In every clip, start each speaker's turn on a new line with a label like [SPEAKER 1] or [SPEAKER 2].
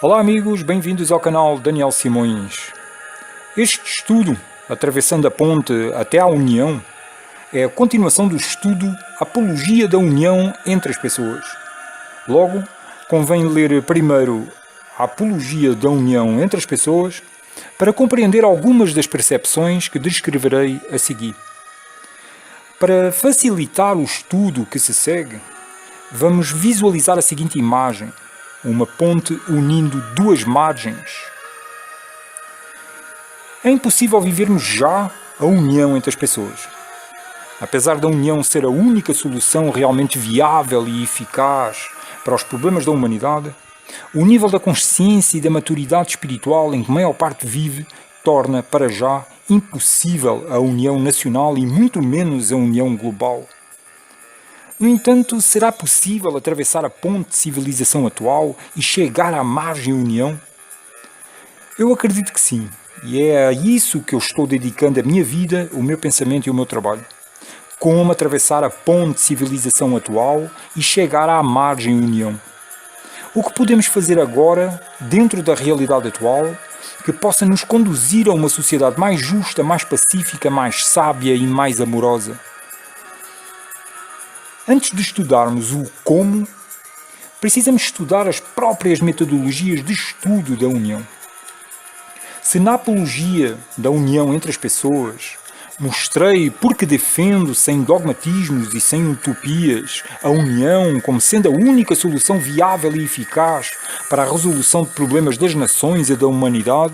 [SPEAKER 1] Olá amigos, bem-vindos ao canal Daniel Simões. Este estudo, Atravessando a Ponte até à União, é a continuação do estudo Apologia da União entre as Pessoas. Logo, convém ler primeiro a Apologia da União entre as Pessoas para compreender algumas das percepções que descreverei a seguir. Para facilitar o estudo que se segue, vamos visualizar a seguinte imagem: uma ponte unindo duas margens. É impossível vivermos já a união entre as pessoas. Apesar da união ser a única solução realmente viável e eficaz para os problemas da humanidade, o nível da consciência e da maturidade espiritual em que a maior parte vive torna, para já, impossível a união nacional e muito menos a união global. No entanto, será possível atravessar a ponte de civilização atual e chegar à margem união? Eu acredito que sim, e é a isso que eu estou dedicando a minha vida, o meu pensamento e o meu trabalho. Como atravessar a ponte de civilização atual e chegar à margem união. O que podemos fazer agora, dentro da realidade atual, que possa nos conduzir a uma sociedade mais justa, mais pacífica, mais sábia e mais amorosa. Antes de estudarmos o como, precisamos estudar as próprias metodologias de estudo da união. Se na apologia da união entre as pessoas mostrei porque defendo sem dogmatismos e sem utopias a união como sendo a única solução viável e eficaz para a resolução de problemas das nações e da humanidade,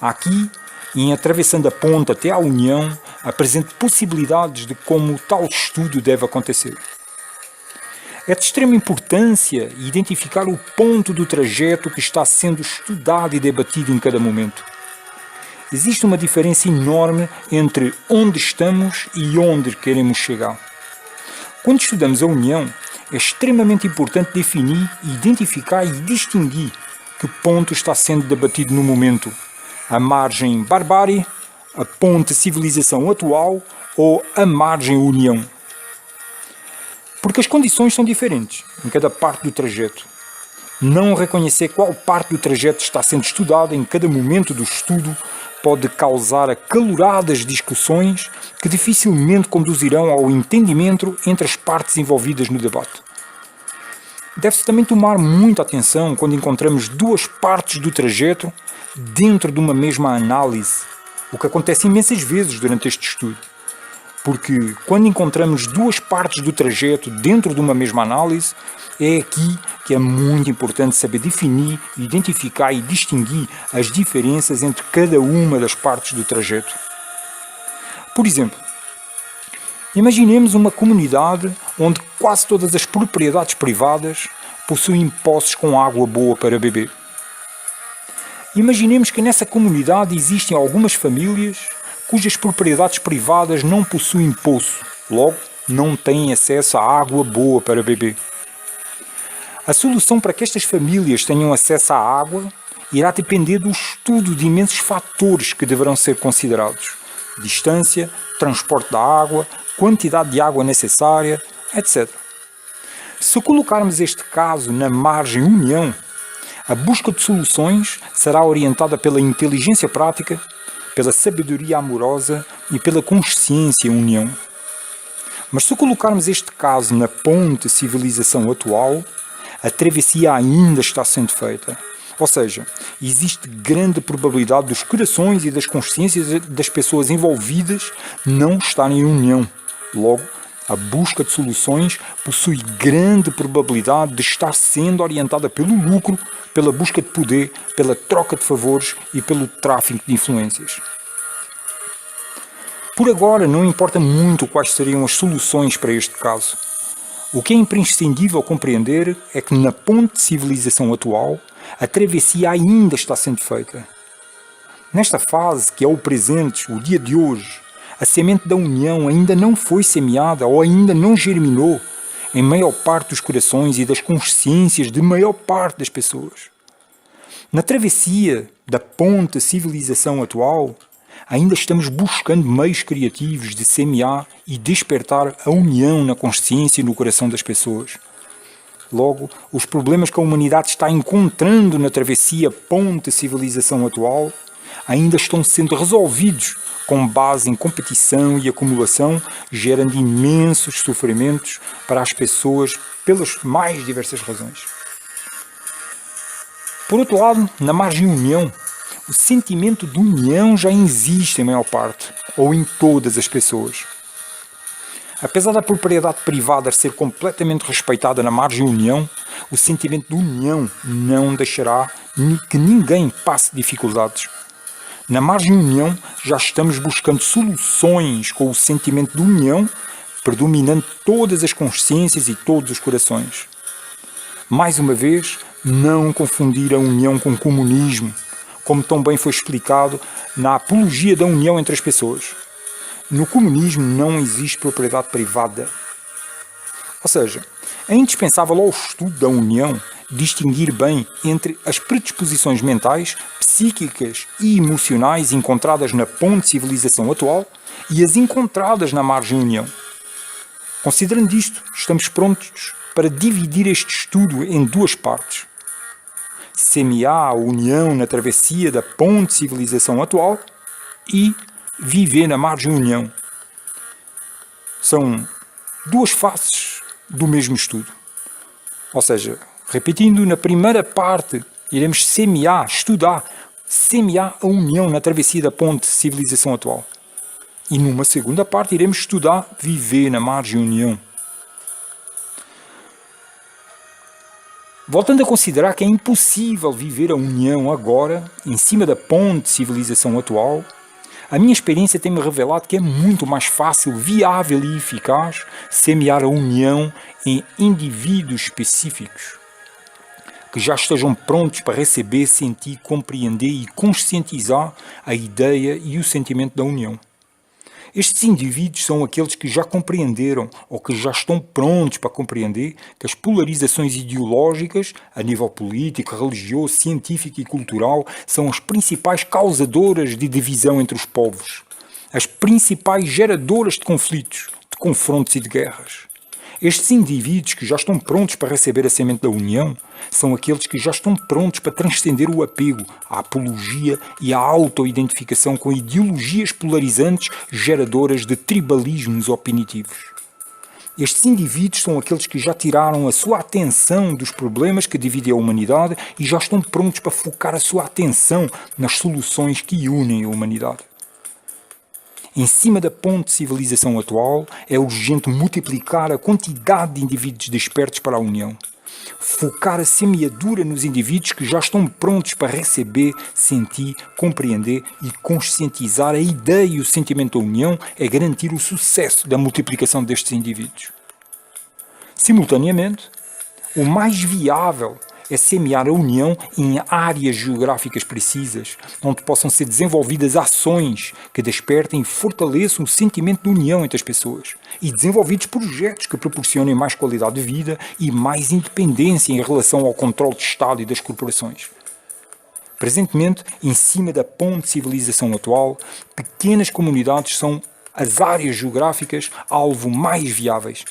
[SPEAKER 1] aqui, em Atravessando a Ponte até à União, apresento possibilidades de como tal estudo deve acontecer. É de extrema importância identificar o ponto do trajeto que está sendo estudado e debatido em cada momento. Existe uma diferença enorme entre onde estamos e onde queremos chegar. Quando estudamos a União, é extremamente importante definir, identificar e distinguir que ponto está sendo debatido no momento. A margem barbárie, a ponte civilização atual ou a margem união. Porque as condições são diferentes em cada parte do trajeto. Não reconhecer qual parte do trajeto está sendo estudada em cada momento do estudo pode causar acaloradas discussões que dificilmente conduzirão ao entendimento entre as partes envolvidas no debate. Deve-se também tomar muita atenção quando encontramos duas partes do trajeto dentro de uma mesma análise, o que acontece imensas vezes durante este estudo. Porque quando encontramos duas partes do trajeto dentro de uma mesma análise, é aqui que é muito importante saber definir, identificar e distinguir as diferenças entre cada uma das partes do trajeto. Por exemplo, imaginemos uma comunidade onde quase todas as propriedades privadas possuem poços com água boa para beber. Imaginemos que nessa comunidade existem algumas famílias cujas propriedades privadas não possuem poço, logo não têm acesso à água boa para beber. A solução para que estas famílias tenham acesso à água irá depender do estudo de imensos fatores que deverão ser considerados: distância, transporte da água, quantidade de água necessária, etc. Se colocarmos este caso na margem união, a busca de soluções será orientada pela inteligência prática, pela sabedoria amorosa e pela consciência união. Mas se colocarmos este caso na ponte civilização atual, a travessia ainda está sendo feita. Ou seja, existe grande probabilidade dos corações e das consciências das pessoas envolvidas não estarem em união. Logo, a busca de soluções possui grande probabilidade de estar sendo orientada pelo lucro, pela busca de poder, pela troca de favores e pelo tráfico de influências. Por agora, não importa muito quais seriam as soluções para este caso. O que é imprescindível compreender é que na ponte de civilização atual, a travessia ainda está sendo feita. Nesta fase, que é o presente, o dia de hoje, a semente da união ainda não foi semeada ou ainda não germinou em maior parte dos corações e das consciências de maior parte das pessoas. Na travessia da ponte civilização atual, ainda estamos buscando meios criativos de semear e despertar a união na consciência e no coração das pessoas. Logo, os problemas que a humanidade está encontrando na travessia ponte-civilização atual ainda estão sendo resolvidos com base em competição e acumulação, gerando imensos sofrimentos para as pessoas pelas mais diversas razões. Por outro lado, na margem união, o sentimento de união já existe em maior parte, ou em todas as pessoas. Apesar da propriedade privada ser completamente respeitada na margem união, o sentimento de união não deixará que ninguém passe dificuldades. Na margem união, já estamos buscando soluções com o sentimento de união, predominando todas as consciências e todos os corações. Mais uma vez, não confundir a união com o comunismo, como tão bem foi explicado na apologia da união entre as pessoas. No comunismo não existe propriedade privada. Ou seja, é indispensável ao estudo da união distinguir bem entre as predisposições mentais, psíquicas e emocionais encontradas na ponte-civilização atual e as encontradas na margem-união. Considerando isto, estamos prontos para dividir este estudo em duas partes. Semear a união na travessia da ponte-civilização atual e viver na margem-união. São duas faces do mesmo estudo. Ou seja, repetindo, na primeira parte iremos semear a união na travessia da ponte-civilização atual. E numa segunda parte iremos estudar viver na margem-união. Voltando a considerar que é impossível viver a união agora, em cima da ponte-civilização atual, a minha experiência tem-me revelado que é muito mais fácil, viável e eficaz semear a união em indivíduos específicos, que já estejam prontos para receber, sentir, compreender e conscientizar a ideia e o sentimento da união. Estes indivíduos são aqueles que já compreenderam ou que já estão prontos para compreender que as polarizações ideológicas, a nível político, religioso, científico e cultural, são as principais causadoras de divisão entre os povos, as principais geradoras de conflitos, de confrontos e de guerras. Estes indivíduos que já estão prontos para receber a semente da união são aqueles que já estão prontos para transcender o apego, a apologia e a auto-identificação com ideologias polarizantes geradoras de tribalismos opinitivos. Estes indivíduos são aqueles que já tiraram a sua atenção dos problemas que dividem a humanidade e já estão prontos para focar a sua atenção nas soluções que unem a humanidade. Em cima da ponte-civilização atual, é urgente multiplicar a quantidade de indivíduos despertos para a união. Focar a semeadura nos indivíduos que já estão prontos para receber, sentir, compreender e conscientizar a ideia e o sentimento da união é garantir o sucesso da multiplicação destes indivíduos. Simultaneamente, o mais viável é semear a união em áreas geográficas precisas, onde possam ser desenvolvidas ações que despertem e fortaleçam o sentimento de união entre as pessoas, e desenvolvidos projetos que proporcionem mais qualidade de vida e mais independência em relação ao controle do Estado e das corporações. Presentemente, em cima da ponte-civilização atual, pequenas comunidades são as áreas geográficas alvo mais viáveis.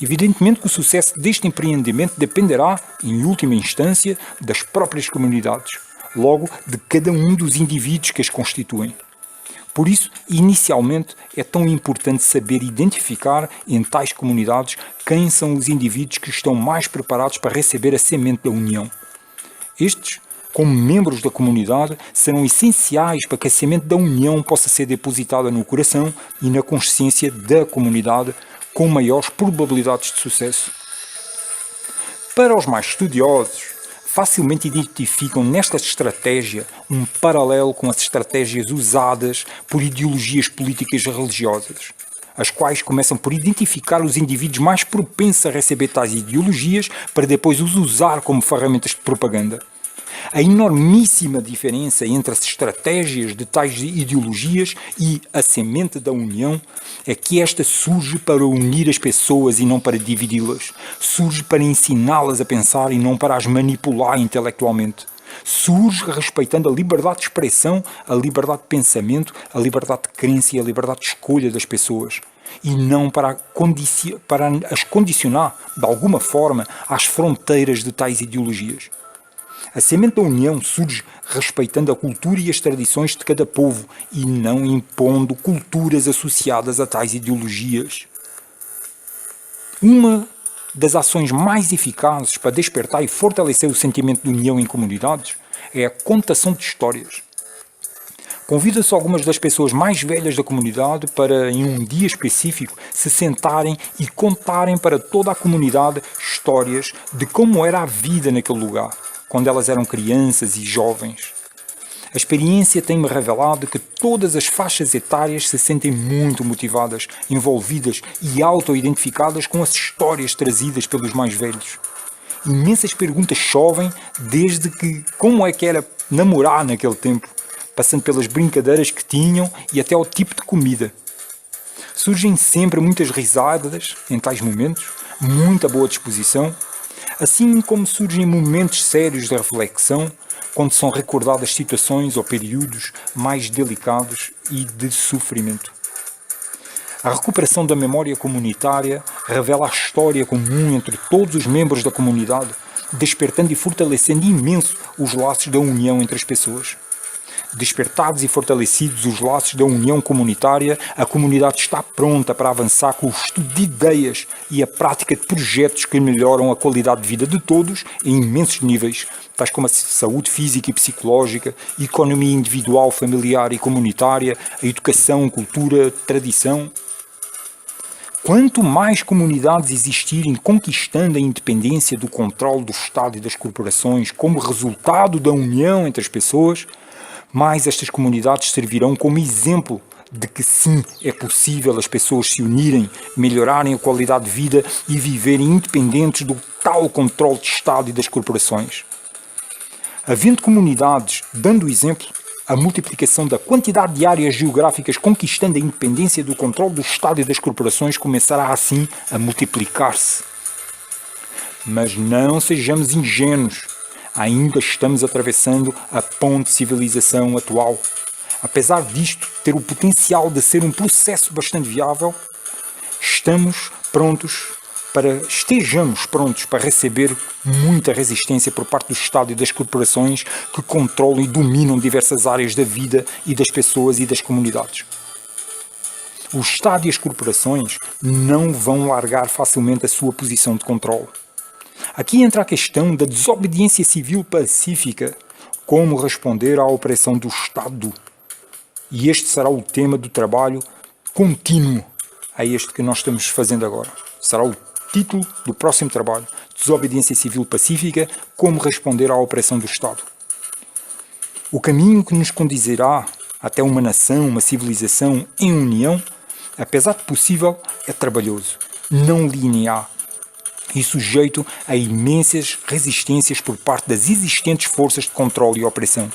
[SPEAKER 1] Evidentemente que o sucesso deste empreendimento dependerá, em última instância, das próprias comunidades, logo de cada um dos indivíduos que as constituem. Por isso, inicialmente, é tão importante saber identificar em tais comunidades quem são os indivíduos que estão mais preparados para receber a semente da união. Estes, como membros da comunidade, serão essenciais para que a semente da união possa ser depositada no coração e na consciência da comunidade, com maiores probabilidades de sucesso. Para os mais estudiosos, facilmente identificam nesta estratégia um paralelo com as estratégias usadas por ideologias políticas e religiosas, as quais começam por identificar os indivíduos mais propensos a receber tais ideologias para depois os usar como ferramentas de propaganda. A enormíssima diferença entre as estratégias de tais ideologias e a semente da união é que esta surge para unir as pessoas e não para dividi-las. Surge para ensiná-las a pensar e não para as manipular intelectualmente. Surge respeitando a liberdade de expressão, a liberdade de pensamento, a liberdade de crença e a liberdade de escolha das pessoas. e não para as condicionar, de alguma forma, às fronteiras de tais ideologias. A semente da união surge respeitando a cultura e as tradições de cada povo e não impondo culturas associadas a tais ideologias. Uma das ações mais eficazes para despertar e fortalecer o sentimento de união em comunidades é a contação de histórias. Convida-se algumas das pessoas mais velhas da comunidade para, em um dia específico, se sentarem e contarem para toda a comunidade histórias de como era a vida naquele lugar, quando elas eram crianças e jovens. A experiência tem-me revelado que todas as faixas etárias se sentem muito motivadas, envolvidas e auto-identificadas com as histórias trazidas pelos mais velhos. Imensas perguntas chovem, desde que como é que era namorar naquele tempo, passando pelas brincadeiras que tinham e até ao tipo de comida. Surgem sempre muitas risadas em tais momentos, muita boa disposição, assim como surgem momentos sérios de reflexão, quando são recordadas situações ou períodos mais delicados e de sofrimento. A recuperação da memória comunitária revela a história comum entre todos os membros da comunidade, despertando e fortalecendo imenso os laços da união entre as pessoas. Despertados e fortalecidos os laços da união comunitária, a comunidade está pronta para avançar com o estudo de ideias e a prática de projetos que melhoram a qualidade de vida de todos em imensos níveis, tais como a saúde física e psicológica, economia individual, familiar e comunitária, a educação, cultura, tradição. Quanto mais comunidades existirem conquistando a independência do controle do Estado e das corporações como resultado da união entre as pessoas, mais estas comunidades servirão como exemplo de que sim, é possível as pessoas se unirem, melhorarem a qualidade de vida e viverem independentes do tal controle de Estado e das corporações. Havendo comunidades dando o exemplo, a multiplicação da quantidade de áreas geográficas conquistando a independência do controle do Estado e das corporações começará assim a multiplicar-se. Mas não sejamos ingênuos. Ainda estamos atravessando a ponte de civilização atual. Apesar disto ter o potencial de ser um processo bastante viável, estejamos prontos para receber muita resistência por parte do Estado e das corporações que controlam e dominam diversas áreas da vida e das pessoas e das comunidades. O Estado e as corporações não vão largar facilmente a sua posição de controle. Aqui entra a questão da desobediência civil pacífica, como responder à opressão do Estado. E este será o tema do trabalho contínuo a este que nós estamos fazendo agora. Será o título do próximo trabalho, Desobediência Civil Pacífica, como responder à opressão do Estado. O caminho que nos conduzirá até uma nação, uma civilização em união, apesar de possível, é trabalhoso, não linear, e sujeito a imensas resistências por parte das existentes forças de controle e opressão.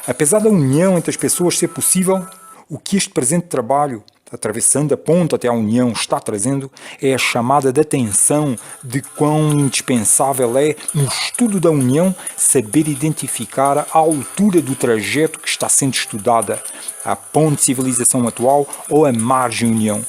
[SPEAKER 1] Apesar da união entre as pessoas ser possível, o que este presente trabalho, atravessando a ponte até a união, está trazendo é a chamada de atenção de quão indispensável é, no estudo da união, saber identificar a altura do trajeto que está sendo estudada, a ponte de civilização atual ou a margem união.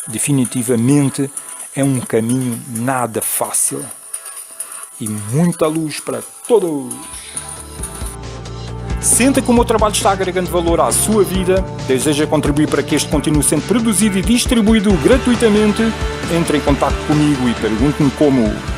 [SPEAKER 1] Definitivamente, é um caminho nada fácil. E muita luz para todos! Senta que o meu trabalho está agregando valor à sua vida, deseja contribuir para que este continue sendo produzido e distribuído gratuitamente, entre em contato comigo e pergunte-me como.